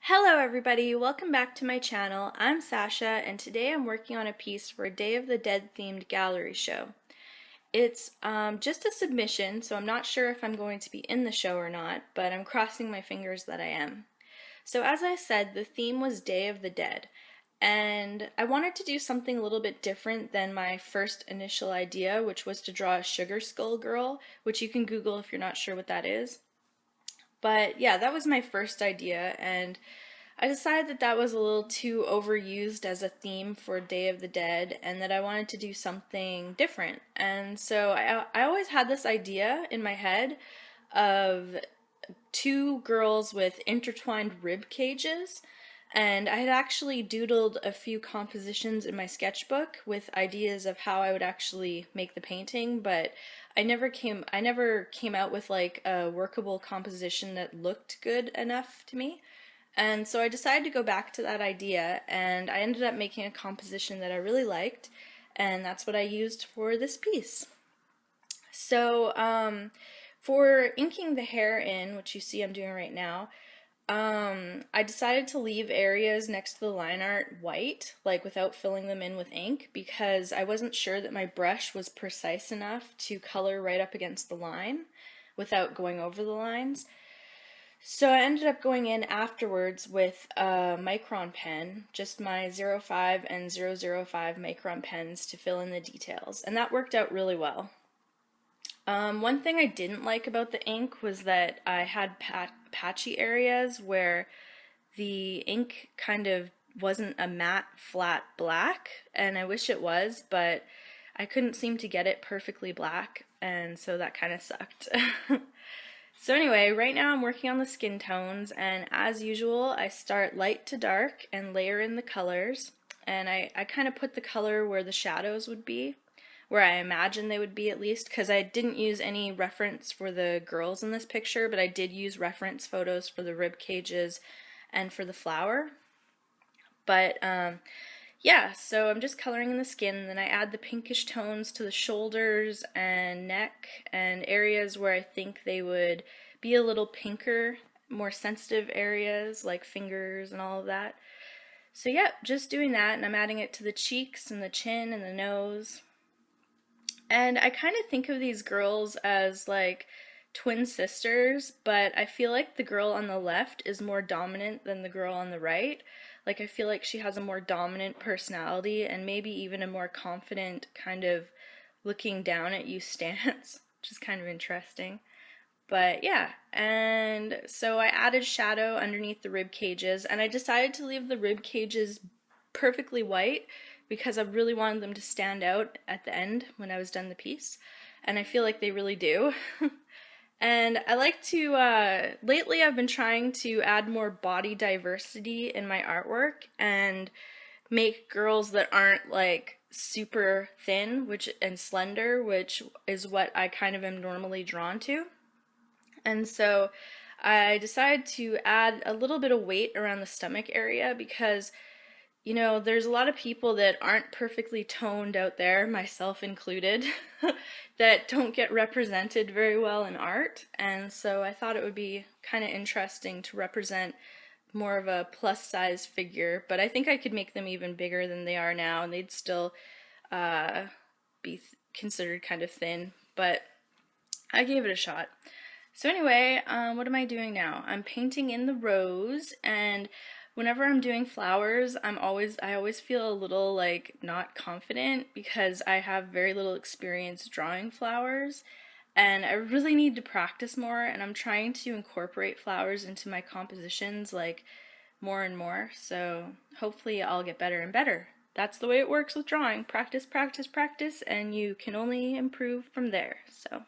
Hello everybody, welcome back to my channel. I'm Sasha and today I'm working on a piece for a Day of the Dead themed gallery show. It's just a submission, so I'm not sure if I'm going to be in the show or not, but I'm crossing my fingers that I am. So as I said, the theme was Day of the Dead, and I wanted to do something a little bit different than my first initial idea, which was to draw a sugar skull girl, which you can Google if you're not sure what that is. But yeah, that was my first idea, and I decided that that was a little too overused as a theme for Day of the Dead and that I wanted to do something different. And so I always had this idea in my head of two girls with intertwined rib cages. And I had actually doodled a few compositions in my sketchbook with ideas of how I would actually make the painting, but I never came out with like a workable composition that looked good enough to me. And so I decided to go back to that idea, and I ended up making a composition that I really liked, and that's what I used for this piece. So for inking the hair in, which you see I'm doing right now, I decided to leave areas next to the line art white, like without filling them in with ink, because I wasn't sure that my brush was precise enough to color right up against the line without going over the lines. So I ended up going in afterwards with a micron pen, just my 05 and 005 micron pens to fill in the details, and that worked out really well. One thing I didn't like about the ink was that I had patchy areas where the ink kind of wasn't a matte, flat black, and I wish it was, but I couldn't seem to get it perfectly black, and so that kind of sucked. So anyway, right now I'm working on the skin tones, and as usual I start light to dark and layer in the colors, and I kind of put the color where the shadows would be, where I imagine they would be at least, because I didn't use any reference for the girls in this picture, but I did use reference photos for the rib cages and for the flower. But yeah, so I'm just coloring in the skin, and then I add the pinkish tones to the shoulders and neck and areas where I think they would be a little pinker, more sensitive areas like fingers and all of that. So yeah, just doing that, and I'm adding it to the cheeks and the chin and the nose. And I kind of think of these girls as like twin sisters, but I feel like the girl on the left is more dominant than the girl on the right. Like I feel like she has a more dominant personality and maybe even a more confident kind of looking down at you stance, which is kind of interesting. But yeah, and so I added shadow underneath the rib cages, and I decided to leave the rib cages perfectly white because I really wanted them to stand out at the end when I was done the piece, and I feel like they really do. And I like to, lately I've been trying to add more body diversity in my artwork and make girls that aren't like super thin and slender, which is what I kind of am normally drawn to. And so I decided to add a little bit of weight around the stomach area because, you know, there's a lot of people that aren't perfectly toned out there, myself included, that don't get represented very well in art, and so I thought it would be kind of interesting to represent more of a plus size figure, but I think I could make them even bigger than they are now, and they'd still be considered kind of thin, but I gave it a shot. So anyway, what am I doing now? I'm painting in the rose, and whenever I'm doing flowers, I always feel a little like not confident because I have very little experience drawing flowers, and I really need to practice more, and I'm trying to incorporate flowers into my compositions like more and more, so hopefully I'll get better and better. That's the way it works with drawing. Practice, practice, practice, and you can only improve from there. So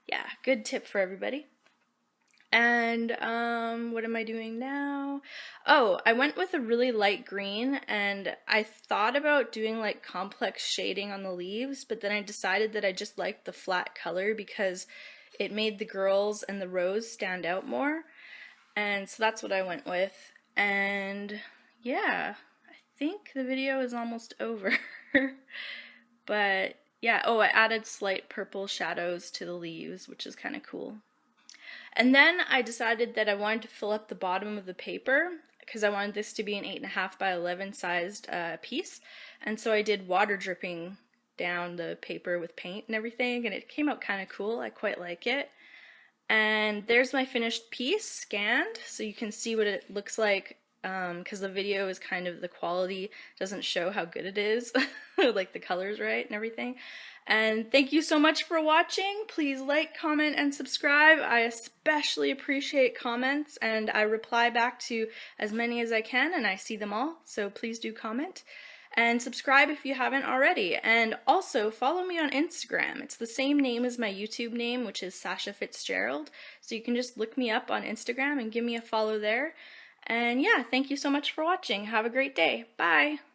yeah, good tip for everybody. And what am I doing now? Oh, I went with a really light green, and I thought about doing like complex shading on the leaves, but then I decided that I just liked the flat color because it made the girls and the rose stand out more. And so that's what I went with. And yeah, I think the video is almost over. But yeah, oh, I added slight purple shadows to the leaves, which is kind of cool. And then I decided that I wanted to fill up the bottom of the paper, because I wanted this to be an 8.5 by 11 sized piece, and so I did water dripping down the paper with paint and everything, and it came out kind of cool. I quite like it. And there's my finished piece scanned, so you can see what it looks like, because the video is kind of, the quality doesn't show how good it is, like the colors right and everything. And thank you so much for watching. Please like, comment, and subscribe. I especially appreciate comments, and I reply back to as many as I can, and I see them all, so please do comment. And subscribe if you haven't already. And also follow me on Instagram. It's the same name as my YouTube name, which is Sasha Fitzgerald. So you can just look me up on Instagram and give me a follow there. And yeah, thank you so much for watching. Have a great day. Bye.